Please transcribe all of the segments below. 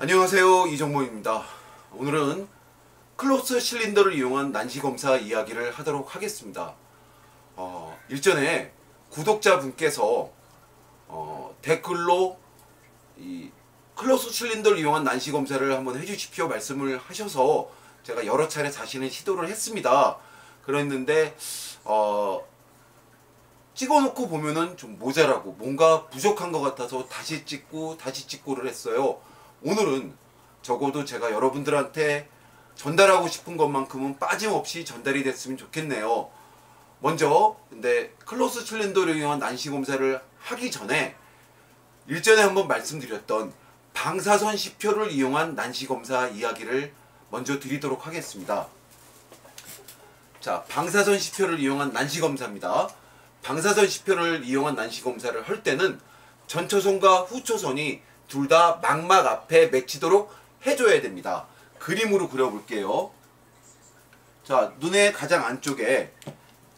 안녕하세요, 이정모입니다. 오늘은 클로스 실린더를 이용한 난시검사 이야기를 하도록 하겠습니다. 일전에 구독자분께서 댓글로 이 클로스 실린더를 이용한 난시검사를 한번 해주십시오 말씀을 하셔서 제가 여러 차례 자신은 시도를 했습니다. 그랬는데 찍어놓고 보면은 좀 모자라고 뭔가 부족한 것 같아서 다시 찍고를 했어요. 오늘은 적어도 제가 여러분들한테 전달하고 싶은 것만큼은 빠짐없이 전달이 됐으면 좋겠네요. 먼저 근데 클로스 실린더를 이용한 난시검사를 하기 전에 일전에 한번 말씀드렸던 방사선 시표를 이용한 난시검사 이야기를 먼저 드리도록 하겠습니다. 자, 방사선 시표를 이용한 난시검사입니다. 방사선 시표를 이용한 난시검사를 할 때는 전초선과 후초선이 둘 다 망막 앞에 맺히도록 해줘야 됩니다. 그림으로 그려볼게요. 자, 눈의 가장 안쪽에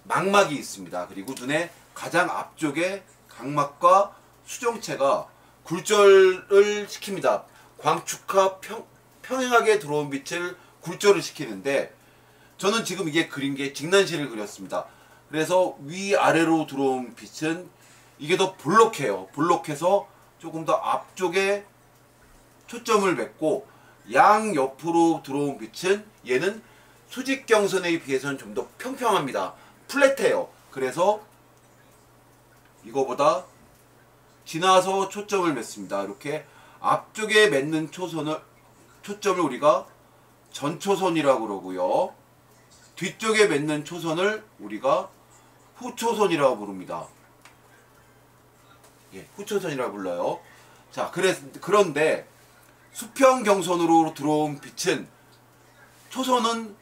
망막이 있습니다. 그리고 눈의 가장 앞쪽에 각막과 수정체가 굴절을 시킵니다. 광축과 평행하게 들어온 빛을 굴절을 시키는데, 저는 지금 이게 그린 게 직난시를 그렸습니다. 그래서 위아래로 들어온 빛은 이게 더 볼록해요. 볼록해서 조금 더 앞쪽에 초점을 맺고, 양옆으로 들어온 빛은 얘는 수직경선에 비해서는 좀 더 평평합니다. 플랫해요. 그래서 이거보다 지나서 초점을 맺습니다. 이렇게 앞쪽에 맺는 초점을 우리가 전초선이라고 그러고요. 뒤쪽에 맺는 초선을 우리가 후초선이라고 부릅니다. 예, 후초선이라고 불러요. 자, 그런데 수평경선으로 들어온 빛은, 초선은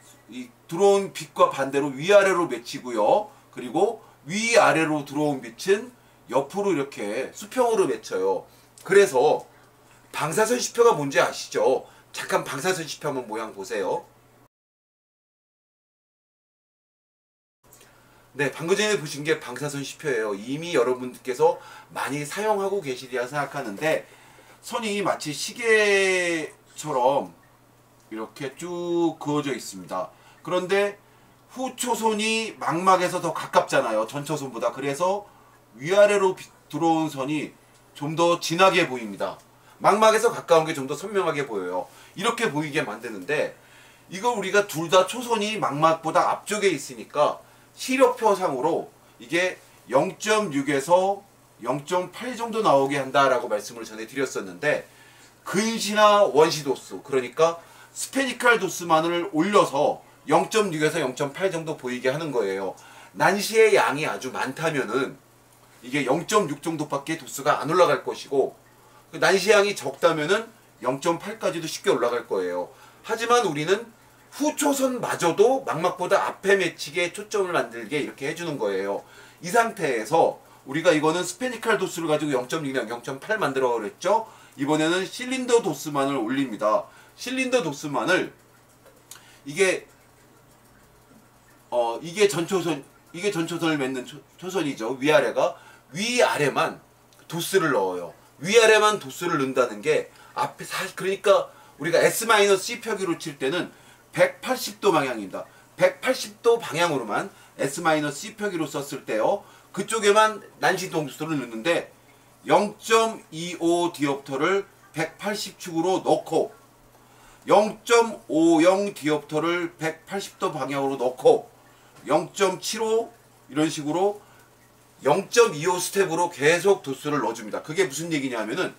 들어온 빛과 반대로 위아래로 맺히고요. 그리고 위아래로 들어온 빛은 옆으로 이렇게 수평으로 맺혀요. 그래서 방사선 시표가 뭔지 아시죠? 잠깐 방사선 시표 한번 모양 보세요. 네, 방금 전에 보신 게 방사선 시표예요. 이미 여러분들께서 많이 사용하고 계시리라 생각하는데, 선이 마치 시계처럼 이렇게 쭉 그어져 있습니다. 그런데 후초선이 망막에서 더 가깝잖아요, 전초선보다. 그래서 위아래로 들어온 선이 좀 더 진하게 보입니다. 망막에서 가까운 게 좀 더 선명하게 보여요. 이렇게 보이게 만드는데, 이걸 우리가 둘 다 초선이 망막보다 앞쪽에 있으니까 시력표상으로 이게 0.6에서 0.8 정도 나오게 한다라고 말씀을 전에 드렸었는데, 근시나 원시 도수, 그러니까 스페니칼 도수만을 올려서 0.6에서 0.8 정도 보이게 하는 거예요. 난시의 양이 아주 많다면은 이게 0.6 정도밖에 도수가 안 올라갈 것이고, 난시의 양이 적다면은 0.8까지도 쉽게 올라갈 거예요. 하지만 우리는 후초선마저도 망막보다 앞에 맺히게 초점을 만들게 이렇게 해주는 거예요. 이 상태에서 우리가 이거는 스페니칼 도수를 가지고 0.6이나 0.8 만들어 그랬죠. 이번에는 실린더 도수만을 올립니다. 실린더 도수만을, 이게 전초선을 맺는 초선이죠. 위아래만 도수를 넣어요. 위아래만 도수를 넣는다는 게 앞에 그러니까 우리가 S-C 표기로 칠 때는 180도 방향입니다. 180도 방향으로만 S-C 표기로 썼을 때요, 그쪽에만 난시 도수를 넣는데 0.25 디옵터를 180축으로 넣고, 0.50 디옵터를 180도 방향으로 넣고, 0.75 이런 식으로 0.25 스텝으로 계속 도수를 넣어줍니다. 그게 무슨 얘기냐면은,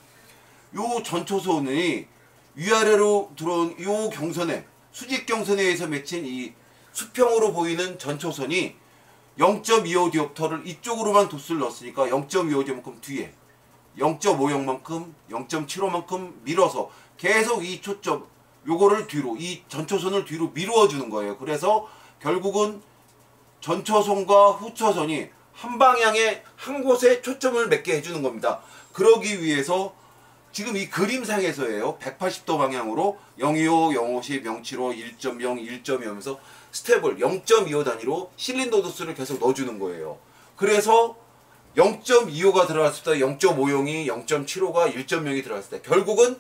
요 전초선이 위아래로 들어온 요 경선에, 수직경선에 의해서 맺힌 이 수평으로 보이는 전초선이 0.25 디옵터를 이쪽으로만 도수를 넣었으니까 0.25 디옵터만큼 뒤에, 0.50만큼, 0.75만큼 밀어서 계속 이 초점, 요거를 뒤로, 이 전초선을 뒤로 미루어 주는 거예요. 그래서 결국은 전초선과 후초선이 한 방향에 한 곳에 초점을 맺게 해주는 겁니다. 그러기 위해서 지금 이 그림상에서예요, 180도 방향으로 025, 050, 075, 1.0, 1.2 하면서 스텝을 0.25 단위로 실린더 도수를 계속 넣어주는 거예요. 그래서 0.25가 들어갔을 때 0.50이, 0.75가 1.0이 들어갔을 때 결국은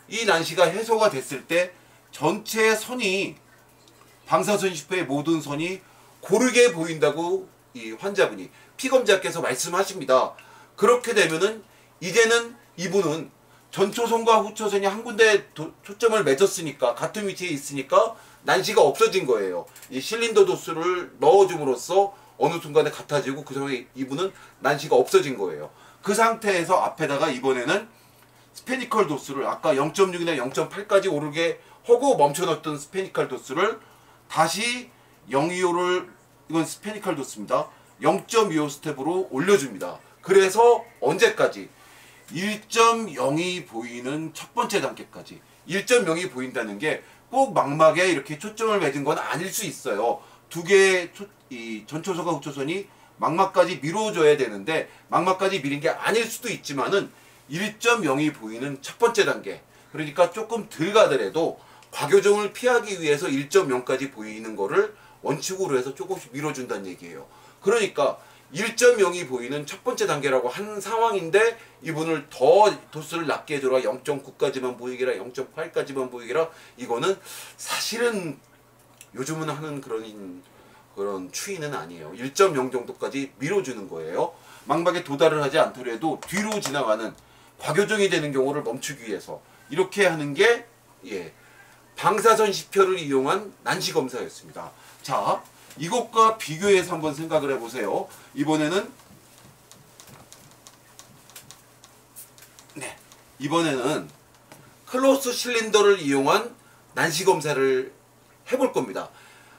이 난시가 해소가 됐을 때 전체 선이 방사선 시표의 모든 선이 고르게 보인다고 이 환자분이 피검사께서 말씀하십니다. 그렇게 되면은 이제는 이분은 전초선과 후초선이 한 군데 초점을 맺었으니까 같은 위치에 있으니까 난시가 없어진 거예요. 이 실린더 도수를 넣어줌으로써 어느 순간에 같아지고 그 상황에 이분은 난시가 없어진 거예요. 그 상태에서 앞에다가 이번에는 스페니컬 도수를 아까 0.6이나 0.8까지 오르게 하고 멈춰놨던 스페니컬 도수를 다시 0.25를 이건 스페니컬 도수입니다. 0.25 스텝으로 올려줍니다. 그래서 언제까지? 1.0이 보이는 첫 번째 단계까지. 1.0이 보인다는 게 꼭 망막에 이렇게 초점을 맺은 건 아닐 수 있어요. 두 개의 이 전초선과 후초선이 망막까지 밀어줘야 되는데 망막까지 밀린 게 아닐 수도 있지만은 1.0이 보이는 첫 번째 단계. 그러니까 조금 덜 가더라도 과교정을 피하기 위해서 1.0까지 보이는 거를 원칙으로 해서 조금씩 밀어준다는 얘기예요. 그러니까 1.0이 보이는 첫 번째 단계라고 하는 상황인데 이분을 더 도수를 낮게 해줘라 0.9까지만 보이게라 0.8까지만 보이게라 이거는 사실은 요즘은 하는 그런 추이는 아니에요. 1.0 정도까지 밀어주는 거예요. 망막에 도달을 하지 않더라도 뒤로 지나가는 과교정이 되는 경우를 멈추기 위해서 이렇게 하는 게 방사선 시표를 이용한 난시 검사였습니다. 자, 이것과 비교해서 한번 생각을 해보세요. 이번에는 클로스 실린더를 이용한 난시 검사를 해볼 겁니다.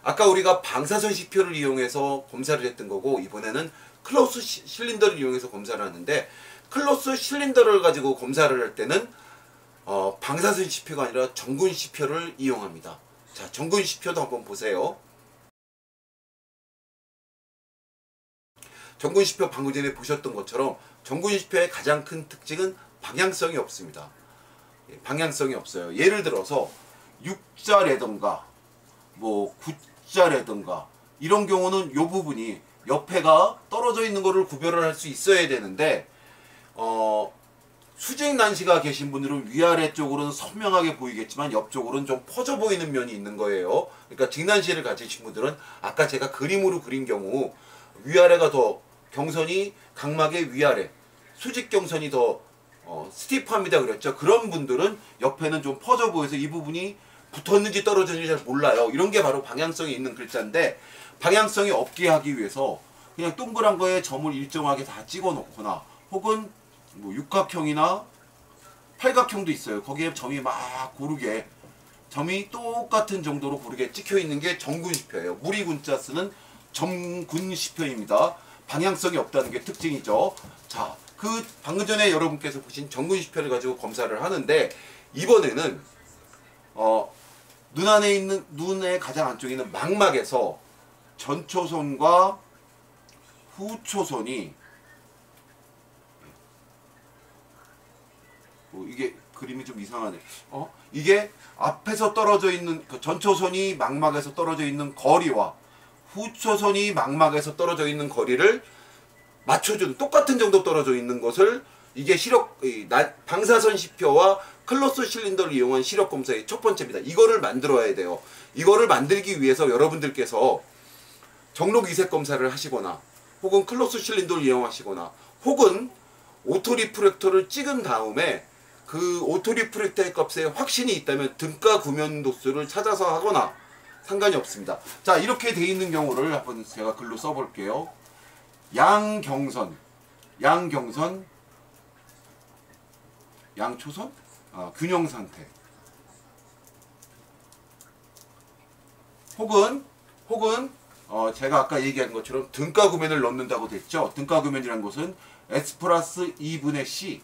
아까 우리가 방사선 시표를 이용해서 검사를 했던 거고 이번에는 클로스 실린더를 이용해서 검사를 하는데 클로스 실린더를 가지고 검사를 할 때는 방사선 시표가 아니라 정군 시표를 이용합니다. 자, 정군 시표도 한번 보세요. 정군 시표 방금 전에 보셨던 것처럼 정군 시표의 가장 큰 특징은 방향성이 없습니다. 방향성이 없어요. 예를 들어서 6자라든가 뭐 9자라든가 이런 경우는 이 부분이 옆에가 떨어져 있는 거를 구별을 할 수 있어야 되는데 수직 난시가 계신 분들은 위아래 쪽으로는 선명하게 보이겠지만 옆쪽으로는 좀 퍼져 보이는 면이 있는 거예요. 그러니까 직난시를 가지신 분들은 아까 제가 그림으로 그린 경우 위아래가 더 경선이 각막의 위아래 수직 경선이 더 스티프합니다 그랬죠. 그런 분들은 옆에는 좀 퍼져 보여서 이 부분이 붙었는지 떨어졌는지 잘 몰라요. 이런 게 바로 방향성이 있는 글자인데 방향성이 없게 하기 위해서 그냥 동그란 거에 점을 일정하게 다 찍어 놓거나 혹은 뭐 육각형이나 팔각형도 있어요. 거기에 점이 막 고르게 점이 똑같은 정도로 고르게 찍혀 있는 게 정군시표예요. 무리군자 쓰는 정군시표입니다. 방향성이 없다는 게 특징이죠. 자, 그 방금 전에 여러분께서 보신 정군시표를 가지고 검사를 하는데 이번에는 눈 안에 있는 눈의 가장 안쪽에 있는 망막에서 전초선과 후초선이 이게 그림이 좀 이상하네. 이게 앞에서 떨어져 있는 그 전초선이 망막에서 떨어져 있는 거리와 후초선이 망막에서 떨어져 있는 거리를 맞춰주는 똑같은 정도 떨어져 있는 것을 이게 방사선 시표와 클로스 실린더를 이용한 시력 검사의 첫 번째입니다. 이거를 만들어야 돼요. 이거를 만들기 위해서 여러분들께서 정록 이색 검사를 하시거나 혹은 클로스 실린더를 이용하시거나 혹은 오토리프렉터를 찍은 다음에 그 오토리프렉터의 값에 확신이 있다면 등가 구면 도수를 찾아서 하거나 상관이 없습니다. 자, 이렇게 돼 있는 경우를 한번 제가 글로 써볼게요. 양경선, 양초선, 균형 상태. 혹은 제가 아까 얘기한 것처럼 등가 구면을 넣는다고 됐죠. 등가 구면이라는 것은 S 플러스 2분의 C.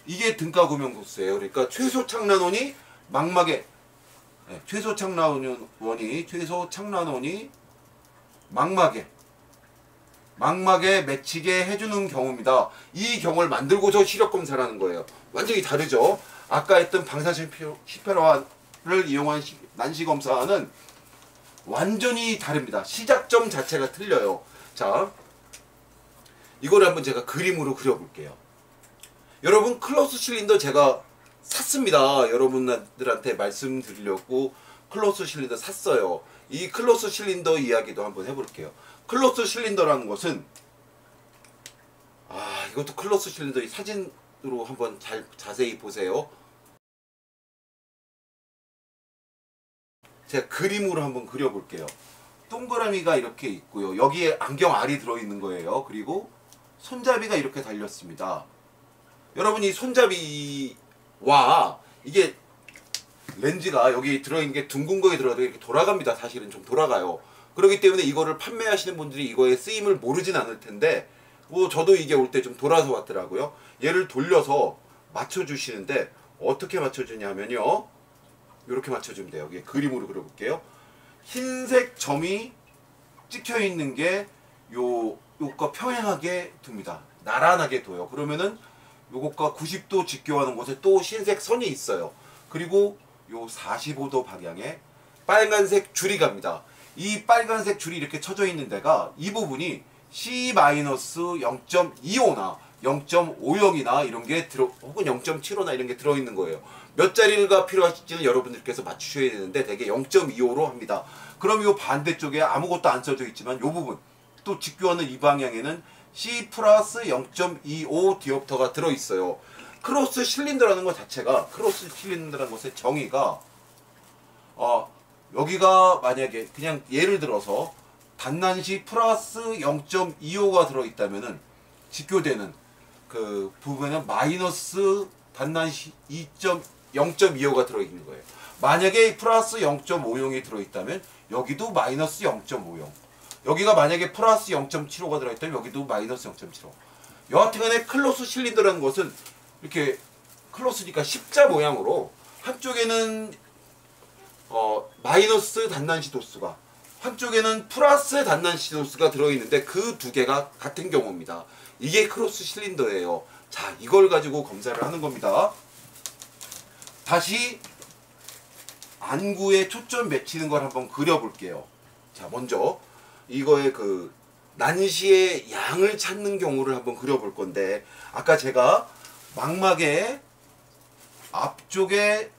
이게 등가 구면 도수예요. 그러니까 최소 착란원이 망막에 최소 착란원이 망막에 맺히게 해주는 경우입니다. 이 경우를 만들고서 시력 검사를 하는 거예요. 완전히 다르죠. 아까 했던 방사선 시표를 이용한 난시 검사는 완전히 다릅니다. 시작점 자체가 틀려요. 자, 이거를 한번 제가 그림으로 그려볼게요. 여러분 클로스 실린더 제가 샀습니다. 여러분들한테 말씀드리려고 클로스 실린더 샀어요. 이 클로스 실린더 이야기도 한번 해볼게요. 클로스 실린더라는 것은 이것도 클로스 실린더 이 사진으로 한번 자세히 보세요. 제가 그림으로 한번 그려볼게요. 동그라미가 이렇게 있고요. 여기에 안경 알이 들어있는 거예요. 그리고 손잡이가 이렇게 달렸습니다. 여러분 이 손잡이와 이게 렌즈가 여기 들어있는 게 둥근 거에 들어가도 이렇게 돌아갑니다. 사실은 좀 돌아가요. 그렇기 때문에 이거를 판매하시는 분들이 이거의 쓰임을 모르진 않을 텐데 저도 이게 올 때 좀 돌아서 왔더라고요. 얘를 돌려서 맞춰주시는데 어떻게 맞춰주냐면요. 이렇게 맞춰주면 돼요. 여기 그림으로 그려볼게요. 흰색 점이 찍혀 있는 게 요것과 평행하게 둡니다. 나란하게 둬요. 그러면은 요것과 90도 직교하는 곳에 또 흰색 선이 있어요. 그리고 요 45도 방향에 빨간색 줄이 갑니다. 이 빨간색 줄이 이렇게 쳐져 있는 데가 이 부분이 C-0.25나 0.50이나 이런 게 혹은 0.75나 이런 게 들어있는 거예요. 몇 자리가 필요하실지는 여러분들께서 맞추셔야 되는데 대개 0.25로 합니다. 그럼 이 반대쪽에 아무것도 안 써져 있지만 이 부분 또 직교하는 이 방향에는 C 플러스 0.25 디옵터가 들어있어요. 크로스 실린더라는 것 자체가 크로스 실린더라는 것의 정의가 여기가 만약에 그냥 예를 들어서 단난시 플러스 0.25가 들어있다면은 직교되는 그 부분은 마이너스 단난시 0.25가 들어있는 거예요. 만약에 플러스 0.50이 들어있다면 여기도 마이너스 0.50. 여기가 만약에 플러스 0.75가 들어있다면 여기도 마이너스 0.75. 여하튼간에 클로스 실린더라는 것은 이렇게 클로스니까 십자 모양으로 한쪽에는 마이너스 단난시 도수가 한쪽에는 플러스 단난시 도수가 들어있는데 그 두 개가 같은 경우입니다. 이게 크로스 실린더예요. 자, 이걸 가지고 검사를 하는 겁니다. 다시 안구에 초점 맺히는 걸 한번 그려볼게요. 자, 먼저 이거의 그 난시의 양을 찾는 경우를 한번 그려볼 건데 아까 제가 망막의 앞쪽에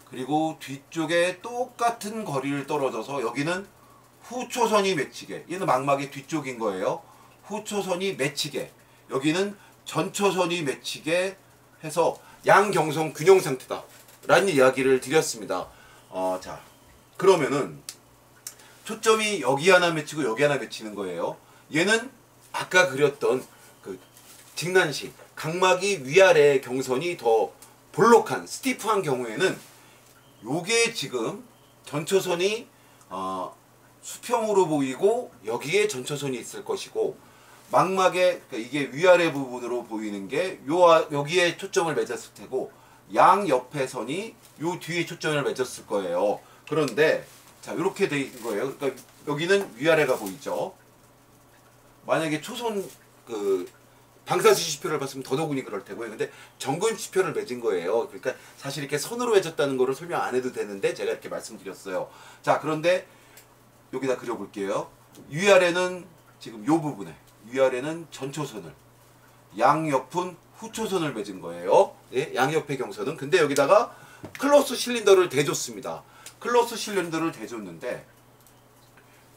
그리고 뒤쪽에 똑같은 거리를 떨어져서 여기는 후초선이 맺히게, 얘는 망막의 뒤쪽인 거예요. 후초선이 맺히게, 여기는 전초선이 맺히게 해서 양경성 균형 상태다 라는 이야기를 드렸습니다. 자, 그러면은 초점이 여기 하나 맺히고 여기 하나 맺히는 거예요. 얘는 아까 그렸던 그 직난시, 각막이 위아래 경선이 더 볼록한 스티프한 경우에는 요게 지금 전초선이 수평으로 보이고 여기에 전초선이 있을 것이고, 망막의 이게 위아래 부분으로 보이는 게 여기에 초점을 맺었을 테고 양 옆에 선이 요 뒤에 초점을 맺었을 거예요. 그런데 자, 이렇게 돼 있는 거예요. 그러니까 여기는 위아래가 보이죠. 만약에 초선 그 방사수지표를 봤으면 더더군이 그럴 테고요. 근데 정근지표를 맺은 거예요. 그러니까 사실 이렇게 선으로 맺었다는 거를 설명 안 해도 되는데 제가 이렇게 말씀드렸어요. 자, 그런데 여기다 그려볼게요. 위아래는 지금 요 부분에 위아래는 전초선을, 양옆은 후초선을 맺은 거예요. 예? 양옆의 경선은. 근데 여기다가 클로스 실린더를 대줬습니다. 클로스 실린더를 대줬는데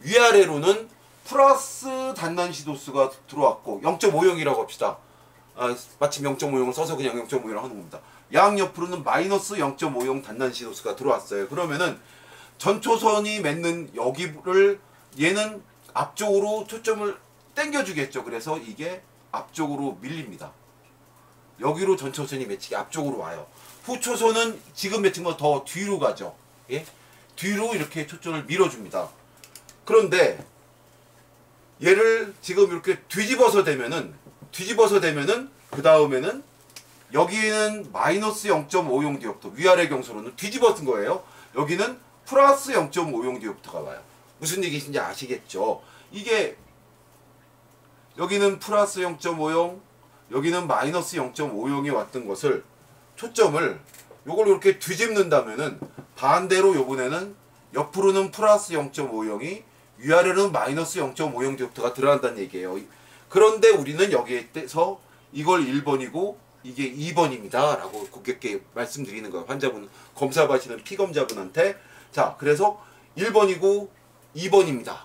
위아래로는 플러스 단난시 도수가 들어왔고 0.50이라고 합시다. 마침 0.50을 써서 그냥 0.50이라고 하는 겁니다. 양옆으로는 마이너스 0.50 단난시 도수가 들어왔어요. 그러면은 전초선이 맺는 여기를 얘는 앞쪽으로 초점을 당겨주겠죠. 그래서 이게 앞쪽으로 밀립니다. 여기로 전초선이 맺히게 앞쪽으로 와요. 후초선은 지금 맺힌 거 더 뒤로 가죠. 예? 뒤로 이렇게 초점을 밀어줍니다. 그런데 얘를 지금 이렇게 뒤집어서 대면은 그 다음에는 여기는 마이너스 0.50 디옵터, 위아래 경소로는 뒤집어진 거예요. 여기는 플러스 0.50 디옵터가 와요. 무슨 얘기인지 아시겠죠? 이게 여기는 플러스 0.50, 여기는 마이너스 0.50이 왔던 것을 초점을 요걸 이렇게 뒤집는다면은 반대로 요번에는 옆으로는 플러스 0.50이 위아래로는 마이너스 0.50 디옵터가 들어간다는 얘기예요. 그런데 우리는 여기에서 이걸 1번이고 이게 2번입니다 라고 고객께 말씀드리는 거예요. 환자분 검사 받으시는 피검자분한테. 자, 그래서 1번이고 2번입니다.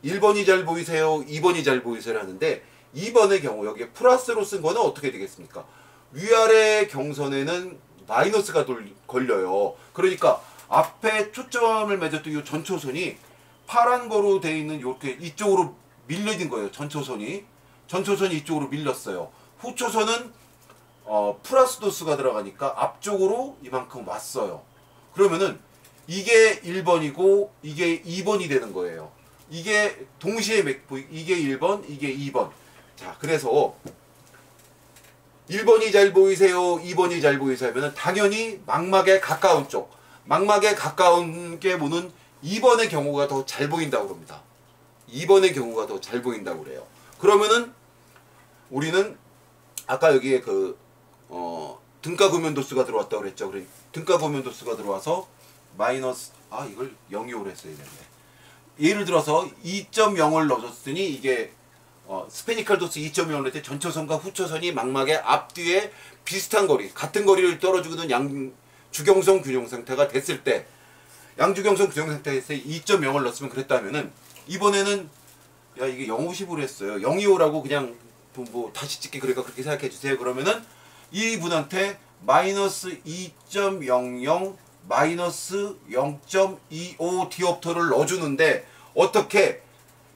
1번이 잘 보이세요? 2번이 잘 보이세요? 하는데 2번의 경우 여기에 플러스로 쓴 거는 어떻게 되겠습니까? 위아래 경선에는 마이너스가 걸려요. 그러니까 앞에 초점을 맺었던 이 전초선이 파란 거로 되어 있는 이렇게 이쪽으로 밀려진 거예요. 전초선이 이쪽으로 밀렸어요. 후초선은 플러스 도수가 들어가니까 앞쪽으로 이만큼 왔어요. 그러면은 이게 1번이고 이게 2번이 되는 거예요. 이게 동시에 이게 1번, 이게 2번. 자, 그래서 1번이 잘 보이세요? 2번이 잘 보이세요? 하면은 당연히 망막에 가까운 쪽, 망막에 가까운 게 보는 2번의 경우가 더 잘 보인다고 합니다. 2번의 경우가 더 잘 보인다고 그래요. 그러면은 우리는 아까 여기에 등가 구면 도수가 들어왔다고 그랬죠. 그래, 등가 구면 도수가 들어와서 마이너스, 이걸 0.25로 했어야 되는데. 예를 들어서 2.0을 넣어줬으니 이게 스페니컬 도수 2.0을 할 때 전초선과 후초선이 망막의 앞뒤에 비슷한 거리, 같은 거리를 떨어주는 양주경성 균형 상태가 됐을 때, 양주경성 균형 상태에서 2.0을 넣었으면 그랬다면은 이번에는 야 이게 0.50으로 했어요. 0.25라고 그냥 뭐 다시 찍기 그러니까 그렇게 생각해 주세요. 그러면은 이 분한테 마이너스 2.00 마이너스 0.25 디옵터를 넣어주는데 어떻게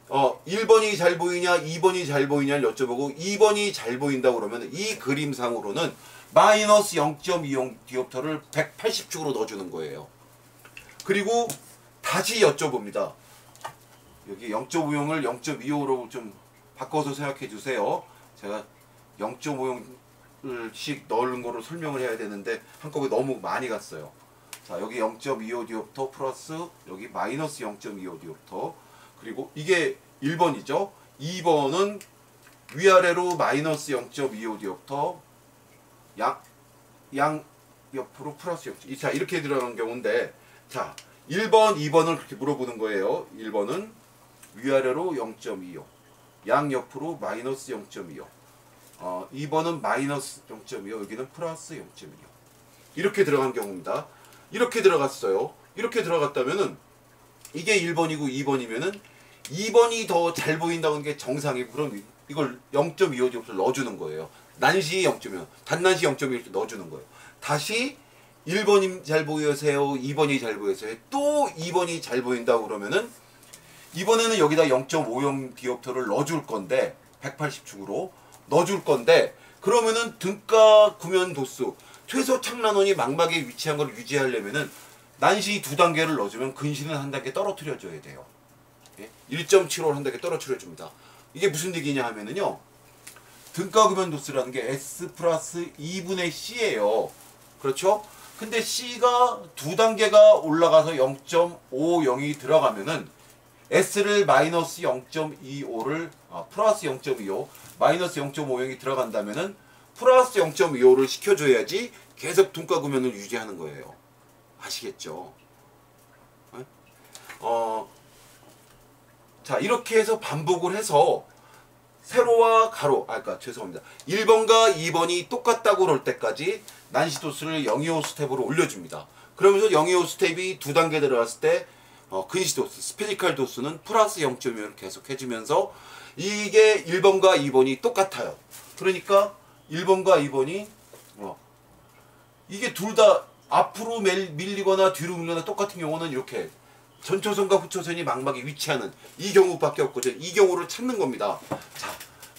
1번이 잘 보이냐 2번이 잘 보이냐를 여쭤보고 2번이 잘 보인다고 그러면 이 그림상으로는 마이너스 0.20 디옵터를 180축으로 넣어주는 거예요. 그리고 다시 여쭤봅니다. 여기 0.50을 0.25로 좀 바꿔서 생각해 주세요. 제가 0.50씩 넣는 거로 설명을 해야 되는데 한꺼번에 너무 많이 갔어요. 자, 여기 0.25 디옵터 플러스 여기 마이너스 0.25 디옵터. 그리고 이게 1번이죠. 2번은 위아래로 마이너스 0.25 디옵터 양 옆으로 플러스 0. 자, 이렇게 들어가는 경우인데 자, 1번, 2번을 그렇게 물어보는 거예요. 1번은 위아래로 0.25 양 옆으로 마이너스 0.25 2번은 마이너스 0.25 여기는 플러스 0.25 이렇게 들어간 경우입니다. 이렇게 들어갔어요. 이렇게 들어갔다면은 이게 1번이고 2번이면은 2번이 더 잘 보인다는 게 정상이고 그럼 이걸 0.25를 넣어주는 거예요. 난시 0.25 단난시 0.25를 넣어주는 거예요. 다시 1번이 잘 보이세요? 2번이 잘 보이세요? 또 2번이 잘 보인다고 그러면은 이번에는 여기다 0.50 디옵터를 넣어줄 건데 180축으로 넣어줄 건데 그러면은 등가 구면 도수 최소 착란원이 망막에 위치한 걸 유지하려면은 난시 2단계를 넣어주면 근시는 한 단계 떨어뜨려줘야 돼요. 1.75를 한 단계 떨어뜨려줍니다. 이게 무슨 얘기냐 하면은요. 등가 구면 도수라는 게 S 플러스 2분의 C예요. 그렇죠? 근데 C가 2단계가 올라가서 0.50이 들어가면은 S를 마이너스 0.25를 플러스 0.25 마이너스 0.50이 들어간다면은 플러스 0.25를 시켜줘야지 계속 등가 구면을 유지하는 거예요. 아시겠죠? 자, 이렇게 해서 반복을 해서 세로와 가로, 그러니까 죄송합니다. 1번과 2번이 똑같다고 그럴 때까지 난시 도수를 0.25 스텝으로 올려줍니다. 그러면서 0.25 스텝이 2단계 들어갔을 때 근시 도수, 스페니컬 도수는 플러스 0.25를 계속 해주면서 이게 1번과 2번이 똑같아요. 그러니까 1번과 2번이 이게 둘 다 앞으로 밀리거나 뒤로 밀리거나 똑같은 경우는 이렇게 전초선과 후초선이 망막에 위치하는 이 경우밖에 없거든요. 이 경우를 찾는 겁니다. 자,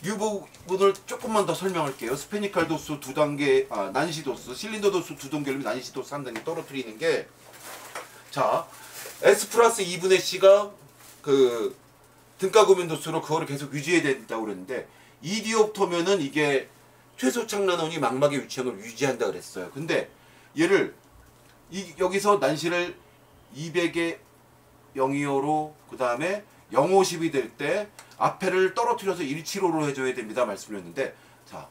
이 부분을 조금만 더 설명할게요. 스페니컬 도수 2단계, 난시 도수, 실린더 도수 2단계로 난시 도수 3단계 떨어뜨리는 게 자, S 플러스 2분의 C가 그 등가 구면 도수로 그거를 계속 유지해야 된다고 그랬는데 2디옵터면은 이게 최소 착란원이 망막에 위치한 걸 유지한다 그랬어요. 근데 얘를 여기서 난시를 200에 025로 그 다음에 050이 될 때 앞에를 떨어뜨려서 175로 해줘야 됩니다 말씀드렸는데 자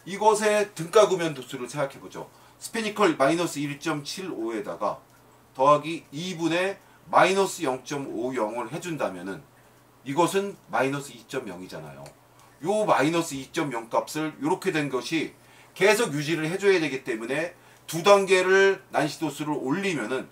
이것의 등가 구면 도수를 생각해보죠. 스페니컬 마이너스 1.75에다가 더하기 2분의 마이너스 0.50을 해준다면은 이것은 마이너스 2.0이잖아요. 요 마이너스 2.0 값을 이렇게 된 것이 계속 유지를 해줘야 되기 때문에 두 단계를 난시 도수를 올리면은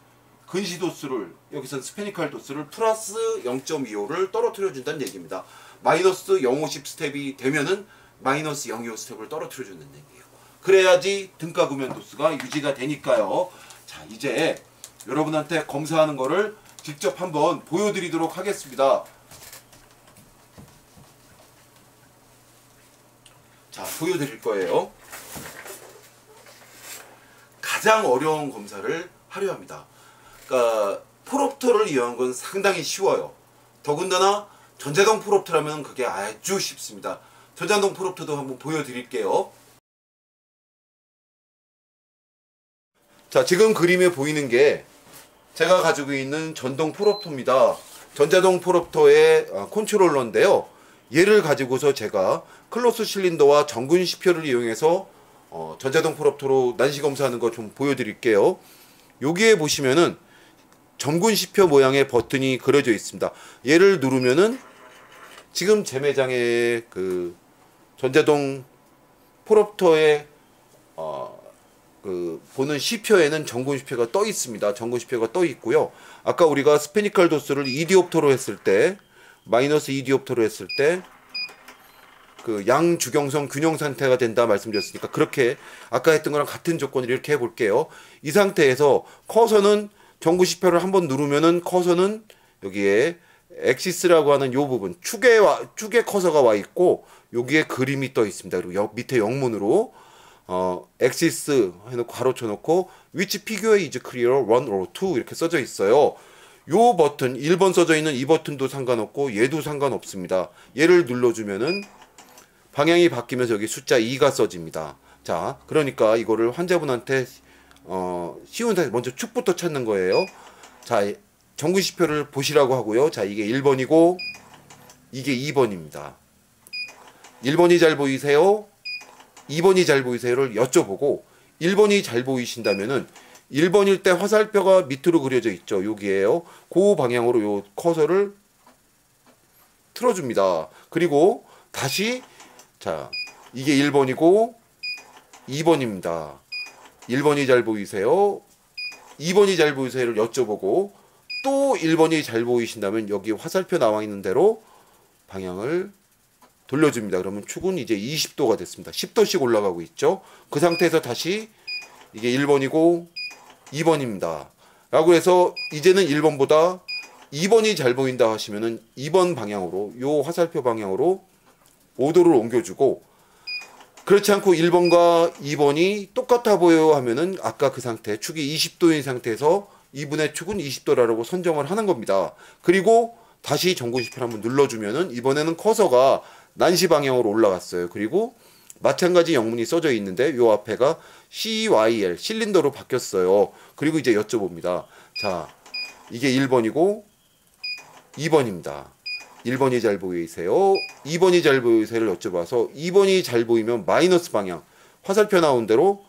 근시 도수를 여기서 스페니컬 도수를 플러스 0.25를 떨어뜨려 준다는 얘기입니다. 마이너스 0.50 스텝이 되면은 마이너스 0.25 스텝을 떨어뜨려 주는 얘기예요. 그래야지 등가 구면 도수가 유지가 되니까요. 자, 이제 여러분한테 검사하는 거를 직접 한번 보여드리도록 하겠습니다. 자, 보여드릴 거예요. 가장 어려운 검사를 하려 합니다. 그러니까 프롭터를 이용한 건 상당히 쉬워요. 더군다나 전자동 프롭터라면 그게 아주 쉽습니다. 전자동 프롭터도 한번 보여드릴게요. 자, 지금 그림에 보이는 게 제가 가지고 있는 전동 프롭터입니다. 전자동 프롭터의 컨트롤러인데요. 얘를 가지고서 제가 클로스 실린더와 정근 시표를 이용해서 전자동 프롭터로 난시 검사하는 거 좀 보여드릴게요. 여기에 보시면은 정근 시표 모양의 버튼이 그려져 있습니다. 얘를 누르면은 지금 제 매장에 그 전자동 프롭터의 그 보는 시표에는 정근 시표가 떠 있습니다. 정근 시표가 떠 있고요. 아까 우리가 스페니컬 도수를 2디옵터로 했을 때, 마이너스 2디옵터로 했을 때 그 양주경성 균형 상태가 된다 말씀드렸으니까 그렇게 아까 했던 거랑 같은 조건을 이렇게 해볼게요. 이 상태에서 커서는 정근 시표를 한번 누르면은 커서는 여기에 엑시스라고 하는 요 부분 축에 커서가 와 있고 여기에 그림이 떠 있습니다. 그리고 밑에 영문으로 엑시스 해놓고 가로쳐 놓고 which figure is clear 1 or 2 이렇게 써져 있어요. 요 버튼 1번 써져 있는 이 버튼도 상관없고 얘도 상관없습니다. 얘를 눌러주면은 방향이 바뀌면서 여기 숫자 2가 써집니다. 자, 그러니까 이거를 환자분한테 쉬운 상태 먼저 축부터 찾는 거예요. 자, 정근 시표를 보시라고 하고요. 자, 이게 1번이고 이게 2번입니다. 1번이 잘 보이세요? 2번이 잘 보이세요를 여쭤보고 1번이 잘 보이신다면은 1번일 때 화살표가 밑으로 그려져 있죠. 여기에요. 그 방향으로 요 커서를 틀어줍니다. 그리고 다시 자, 이게 1번이고 2번입니다. 1번이 잘 보이세요? 2번이 잘 보이세요를 여쭤보고 또 1번이 잘 보이신다면 여기 화살표 나와 있는 대로 방향을 돌려줍니다. 그러면 축은 이제 20도가 됐습니다. 10도씩 올라가고 있죠. 그 상태에서 다시 이게 1번이고 2번입니다. 라고 해서 이제는 1번보다 2번이 잘 보인다 하시면은 2번 방향으로 요 화살표 방향으로 5도를 옮겨주고 그렇지 않고 1번과 2번이 똑같아 보여 하면은 아까 그 상태 축이 20도인 상태에서 이분의 축은 20도라고 선정을 하는 겁니다. 그리고 다시 정근 시표를 한번 눌러주면은 이번에는 커서가 난시 방향으로 올라갔어요. 그리고 마찬가지 영문이 써져 있는데 요 앞에가 CYL 실린더로 바뀌었어요. 그리고 이제 여쭤봅니다. 자, 이게 1번이고 2번입니다. 1번이 잘 보이세요? 2번이 잘 보이세요를 여쭤봐서 2번이 잘 보이면 마이너스 방향 화살표 나온 대로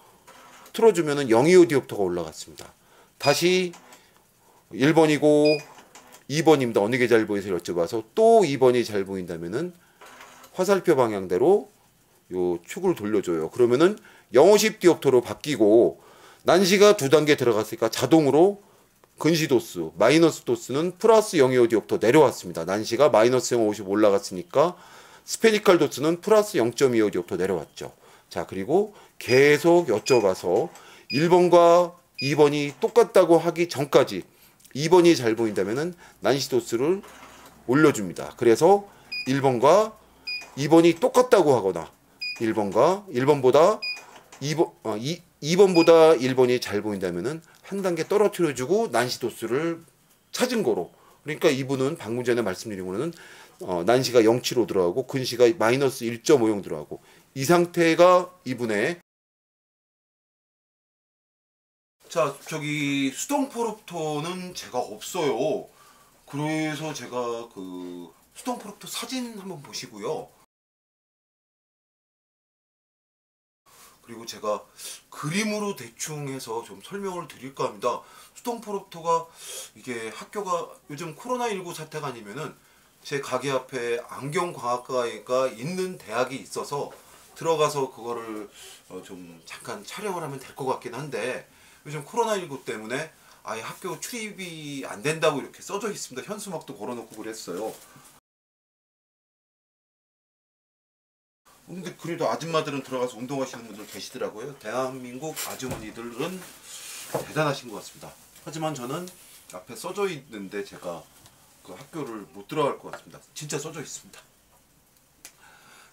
틀어주면은 0.25디옵터가 올라갔습니다. 다시 1번이고 2번입니다. 어느 게 잘 보이세요? 여쭤봐서 또 2번이 잘 보인다면은 화살표 방향대로 요 축을 돌려줘요. 그러면은 0.50디옵터로 바뀌고 난시가 두 단계 들어갔으니까 자동으로 근시 도수, 마이너스 도수는 플러스 0.25디옵터 내려왔습니다. 난시가 마이너스 0.50 올라갔으니까 스페니컬 도수는 플러스 0.25디옵터 내려왔죠. 자, 그리고 계속 여쭤봐서 1번과 2번이 똑같다고 하기 전까지 2번이 잘 보인다면은 난시 도수를 올려줍니다. 그래서 1번과 2번이 똑같다고 하거나 1번보다 1번이 잘 보인다면은 한 단계 떨어뜨려주고 난시 도수를 찾은 거로. 그러니까 이분은 방금 전에 말씀드린 거는 난시가 0.75 들어가고 근시가 마이너스 1.50 들어가고 이 상태가 이분의 자, 저기 수동 프롭터는 제가 없어요. 그래서 제가 그 수동 프롭터 사진 한번 보시고요. 그리고 제가 그림으로 대충 해서 좀 설명을 드릴까 합니다. 수동 프롭터가 이게 학교가 요즘 코로나19 사태가 아니면은 제 가게 앞에 안경광학과가 있는 대학이 있어서 들어가서 그거를 좀 잠깐 촬영을 하면 될 것 같긴 한데 요즘 코로나19 때문에 아예 학교 출입이 안 된다고 이렇게 써져 있습니다. 현수막도 걸어놓고 그랬어요. 근데 그래도 아줌마들은 들어가서 운동하시는 분들 계시더라고요. 대한민국 아주머니들은 대단하신 것 같습니다. 하지만 저는 앞에 써져 있는데 제가 그 학교를 못 들어갈 것 같습니다. 진짜 써져 있습니다.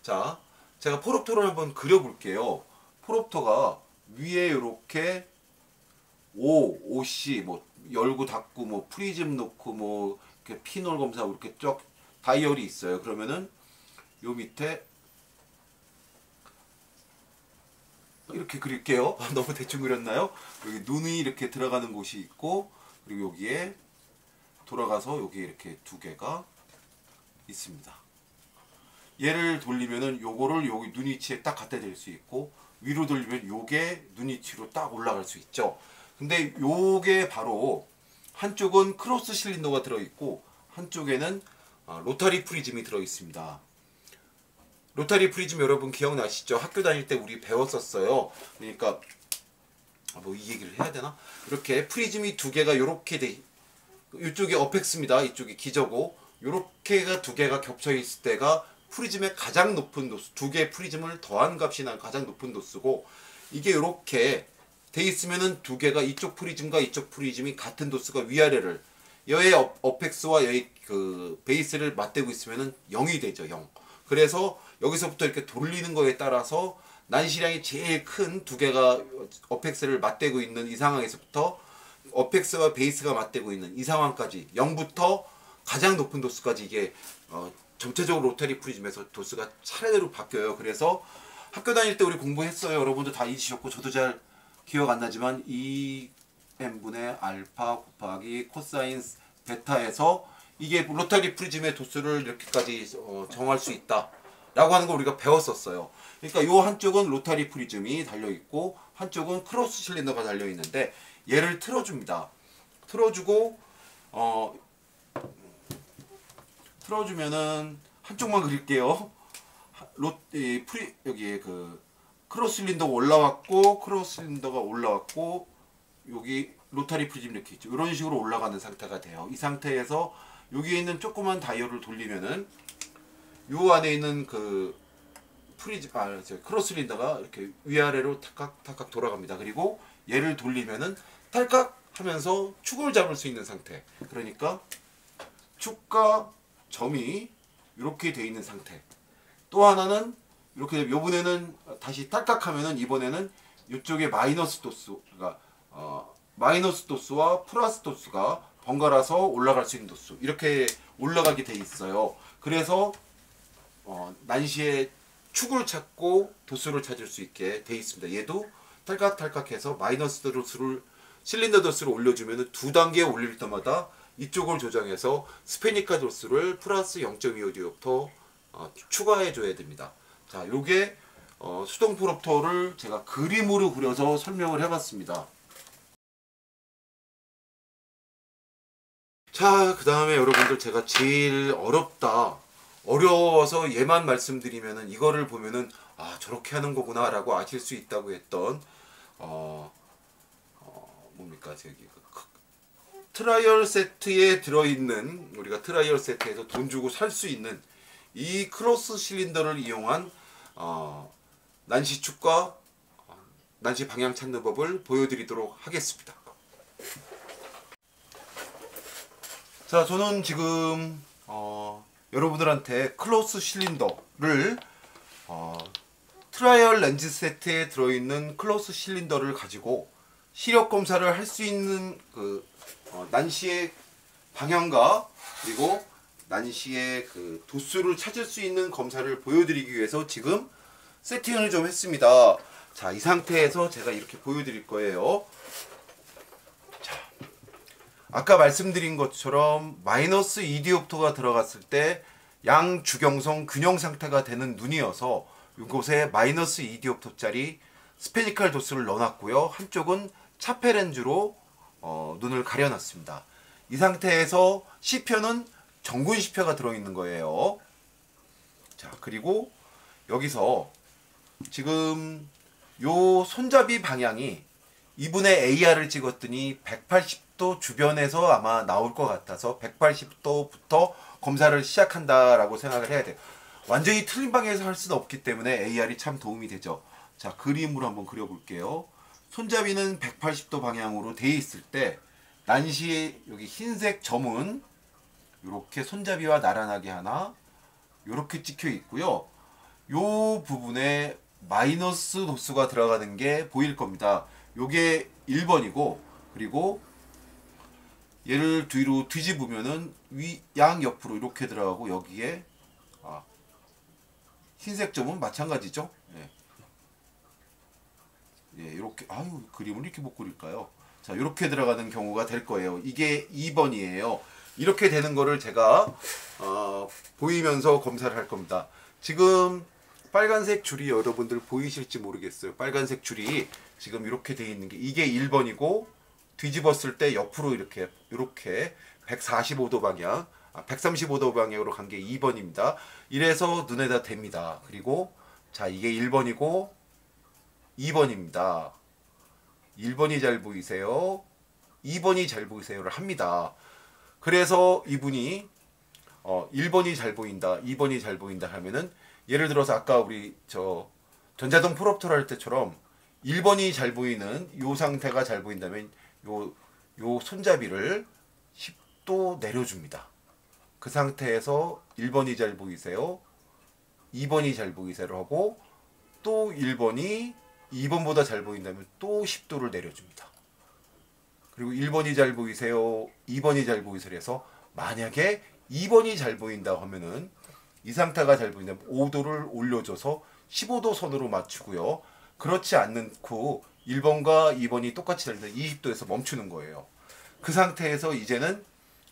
자, 제가 포롭토를 한번 그려볼게요. 포롭토가 위에 이렇게 OC 뭐 열고 닫고 뭐 프리즘 놓고 뭐 이렇게 피놀 검사하고 이렇게 쭉 다이얼이 있어요. 그러면은 요 밑에 이렇게 그릴게요. 너무 대충 그렸나요? 여기 눈이 이렇게 들어가는 곳이 있고 그리고 여기에 돌아가서 여기 이렇게 두 개가 있습니다. 얘를 돌리면은 요거를 여기 눈 위치에 딱 갖다 댈 수 있고 위로 돌리면 요게 눈 위치로 딱 올라갈 수 있죠. 근데 요게 바로 한쪽은 크로스 실린더가 들어있고 한쪽에는 로타리 프리즘이 들어있습니다. 로타리 프리즘 여러분 기억나시죠? 학교 다닐 때 우리 배웠었어요. 그러니까 뭐 이 얘기를 해야 되나? 이렇게 프리즘이 두 개가 요렇게 돼 이쪽이 어펙스입니다. 이쪽이 기저고 요렇게가 두 개가 겹쳐 있을 때가 프리즘의 가장 높은 도수, 두 개의 프리즘을 더한 값이 난 가장 높은 도수고 이게 요렇게 돼 있으면은 두 개가 이쪽 프리즘과 이쪽 프리즘이 같은 도수가 위아래를 여의 어펙스와 여의 그 베이스를 맞대고 있으면은 0이 되죠. 0. 그래서 여기서부터 이렇게 돌리는 거에 따라서 난시량이 제일 큰 두 개가 어펙스를 맞대고 있는 이 상황에서부터 어펙스와 베이스가 맞대고 있는 이 상황까지 0부터 가장 높은 도수까지 이게 전체적으로 로타리 프리즘에서 도수가 차례대로 바뀌어요. 그래서 학교 다닐 때 우리 공부했어요. 여러분도 다 잊으셨고 저도 잘 기억 안 나지만 2n분의 알파 곱하기 코사인 베타에서 이게 로타리 프리즘의 도수를 이렇게까지 정할 수 있다 라고 하는 걸 우리가 배웠었어요. 그러니까 요 한쪽은 로타리 프리즘이 달려있고 한쪽은 크로스 실린더가 달려있는데 얘를 틀어줍니다. 틀어주고 틀어주면은 한쪽만 그릴게요. 여기에 그 크로스 실린더가 올라왔고 크로스 실린더가 올라왔고 여기 로타리 프리즘 이렇게 있죠. 이런 식으로 올라가는 상태가 돼요. 이 상태에서 여기에 있는 조그만 다이얼을 돌리면은 요 안에 있는 그 크로스 실린더가 이렇게 위아래로 탁탁탁 돌아갑니다. 그리고 얘를 돌리면은 탈칵 하면서 축을 잡을 수 있는 상태. 그러니까 축과 점이 이렇게 돼 있는 상태. 또 하나는 이렇게 요번에는 다시 탈칵하면은 이번에는 이쪽에 마이너스 도수가 마이너스 도수와 플러스 도수가 번갈아서 올라갈 수 있는 도수 이렇게 올라가게 돼 있어요. 그래서 난시의 축을 찾고 도수를 찾을 수 있게 돼 있습니다. 얘도 탈칵탈칵해서 마이너스 도수를 실린더 도수를 올려주면 두 단계 올릴 때마다 이쪽을 조정해서 스페니카 도수를 플러스 0.25디옵터 추가해 줘야 됩니다. 자, 요게 수동 프롭터를 제가 그림으로 그려서 설명을 해봤습니다. 자, 그 다음에 여러분들 제가 제일 어려워서 얘만 말씀드리면은 이거를 보면은 저렇게 하는 거구나 라고 아실 수 있다고 했던 뭡니까 저기 트라이얼 세트에 들어있는 우리가 트라이얼 세트에서 돈 주고 살 수 있는 이 크로스 실린더를 이용한 난시 축과 난시 방향 찾는 법을 보여드리도록 하겠습니다. 자, 저는 지금 여러분들한테 크로스 실린더를 트라이얼 렌즈 세트에 들어있는 크로스 실린더를 가지고 시력 검사를 할 수 있는 그 난시의 방향과 그리고 난시의 그 도수를 찾을 수 있는 검사를 보여드리기 위해서 지금 세팅을 좀 했습니다. 자, 이 상태에서 제가 이렇게 보여드릴 거예요. 자, 아까 말씀드린 것처럼 마이너스 2디옵터가 들어갔을 때 양주경성 균형 상태가 되는 눈이어서 이곳에 마이너스 2디옵터짜리 스페니컬 도수를 넣어놨고요. 한쪽은 차페 렌즈로 눈을 가려놨습니다. 이 상태에서 시표는 정군 시표가 들어있는 거예요. 자, 그리고 여기서 지금 요 손잡이 방향이 이분의 AR을 찍었더니 180도 주변에서 아마 나올 것 같아서 180도부터 검사를 시작한다라고 생각을 해야 돼요. 완전히 틀린 방향에서 할 수는 없기 때문에 AR이 참 도움이 되죠. 자, 그림으로 한번 그려볼게요. 손잡이는 180도 방향으로 돼 있을 때 난시 여기 흰색 점은 이렇게 손잡이와 나란하게 하나 이렇게 찍혀 있고요. 요 부분에 마이너스 도수가 들어가는 게 보일 겁니다. 요게 1번이고 그리고 얘를 뒤로 뒤집으면은 양 옆으로 이렇게 들어가고 여기에 흰색 점은 마찬가지죠. 네. 예, 이렇게 아유 그림을 이렇게 못 그릴까요? 자, 이렇게 들어가는 경우가 될 거예요. 이게 2번이에요. 이렇게 되는 거를 제가 보이면서 검사를 할 겁니다. 지금 빨간색 줄이 여러분들 보이실지 모르겠어요. 빨간색 줄이 지금 이렇게 돼 있는 게 이게 1번이고 뒤집었을 때 옆으로 이렇게 145도 방향 135도 방향으로 간 게 2번입니다. 이래서 눈에다 댑니다. 그리고 자, 이게 1번이고 2번입니다. 1번이 잘 보이세요? 2번이 잘 보이세요를 합니다. 그래서 이분이 1번이 잘 보인다, 2번이 잘 보인다 하면은 예를 들어서 아까 우리 전자동 프롭터를 할 때처럼 1번이 잘 보이는 요 상태가 잘 보인다면 요 손잡이를 10도 내려줍니다. 그 상태에서 1번이 잘 보이세요? 2번이 잘 보이세요를 하고 또 1번이 2번보다 잘 보인다면 또 10도를 내려줍니다. 그리고 1번이 잘 보이세요? 2번이 잘 보이세요? 해서 만약에 2번이 잘 보인다 하면은 이 상태가 잘 보인다면 5도를 올려줘서 15도 선으로 맞추고요. 그렇지 않고 1번과 2번이 똑같이 잘 때 20도에서 멈추는 거예요. 그 상태에서 이제는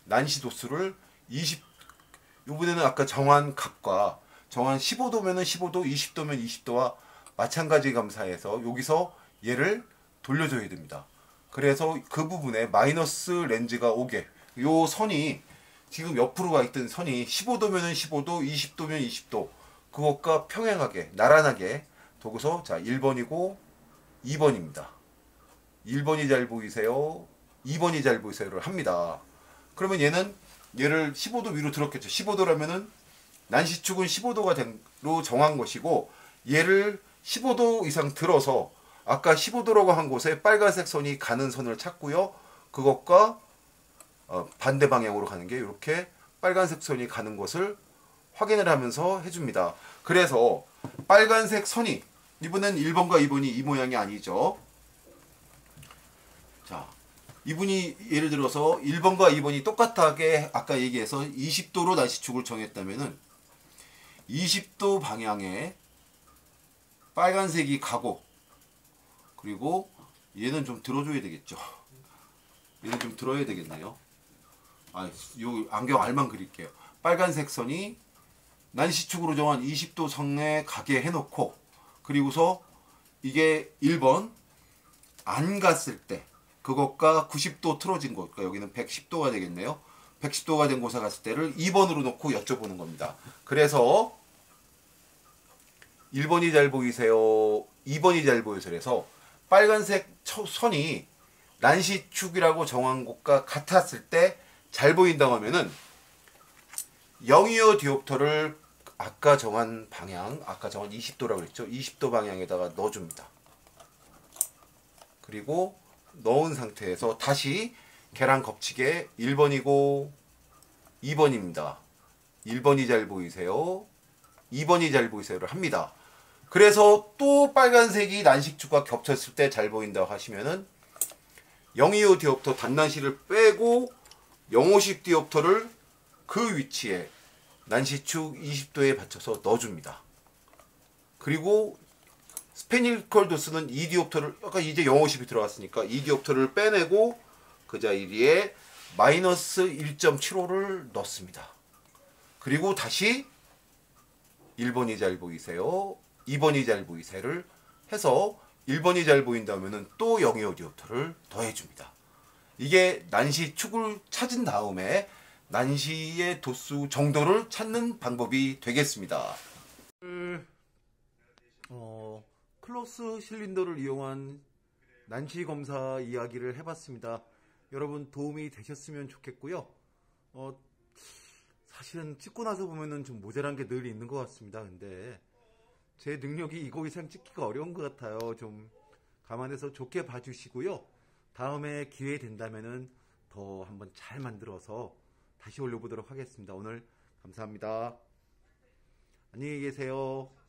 난시 도수를 이번에는 아까 정한 값과 정한 15도면은 15도, 20도면 20도와 마찬가지 감사해서 여기서 얘를 돌려줘야 됩니다. 그래서 그 부분에 마이너스 렌즈가 오게 요 선이 지금 옆으로 가 있던 선이 15도면은 15도, 20도면 20도 그것과 평행하게 나란하게 두고서 자 1번이고 2번입니다. 1번이 잘 보이세요? 2번이 잘 보이세요를 합니다. 그러면 얘를 15도 위로 들었겠죠. 15도라면은 난시축은 15도가 로 정한 것이고 얘를 15도 이상 들어서 아까 15도라고 한 곳에 빨간색 선이 가는 선을 찾고요. 그것과 반대 방향으로 가는 게 이렇게 빨간색 선이 가는 것을 확인을 하면서 해줍니다. 그래서 빨간색 선이 이번엔 1번과 2번이 이 모양이 아니죠. 자, 이분이 예를 들어서 1번과 2번이 똑같하게 아까 얘기해서 20도로 난시축을 정했다면은 20도 방향에 빨간색이 가고 그리고 얘는 좀 들어줘야 되겠죠. 얘는 좀 들어야 되겠네요. 요 안경 알만 그릴게요. 빨간색 선이 난시축으로 정한 20도 선에 가게 해놓고 그리고서 이게 1번 안 갔을 때 그것과 90도 틀어진 것, 그러니까 여기는 110도가 되겠네요. 110도가 된 곳에 갔을 때를 2번으로 놓고 여쭤보는 겁니다. 그래서 1번이 잘 보이세요? 2번이 잘 보이세요? 그래서 빨간색 선이 난시축이라고 정한 곳과 같았을 때 잘 보인다고 하면은 025 디옵터를 아까 정한 방향, 아까 정한 20도라고 했죠? 20도 방향에다가 넣어줍니다. 그리고 넣은 상태에서 다시 계란 컵치게 1번이고 2번입니다. 1번이 잘 보이세요? 2번이 잘 보이세요를 합니다. 그래서 또 빨간색이 난시축과 겹쳤을 때 잘 보인다고 하시면은 025 디옵터 단난시를 빼고 050 디옵터를 그 위치에 난시축 20도에 받쳐서 넣어줍니다. 그리고 스페니컬 도스는 2디옵터를 아까 이제 050이 들어갔으니까 2디옵터를 빼내고 그 자리에 마이너스 1.75를 넣습니다. 그리고 다시 1번이 잘 보이세요? 2번이 잘 보이세요를 해서 1번이 잘 보인다면 또 025 디옵터를 더해줍니다. 이게 난시축을 찾은 다음에 난시의 도수 정도를 찾는 방법이 되겠습니다. 클로스 실린더를 이용한 난시 검사 이야기를 해봤습니다. 여러분 도움이 되셨으면 좋겠고요. 사실은 찍고 나서 보면은 좀 모자란 게 늘 있는 것 같습니다. 근데 제 능력이 이거 이상 찍기가 어려운 것 같아요. 좀 감안해서 좋게 봐주시고요. 다음에 기회 된다면은 더 한번 잘 만들어서 다시 올려보도록 하겠습니다. 오늘 감사합니다. 안녕히 계세요.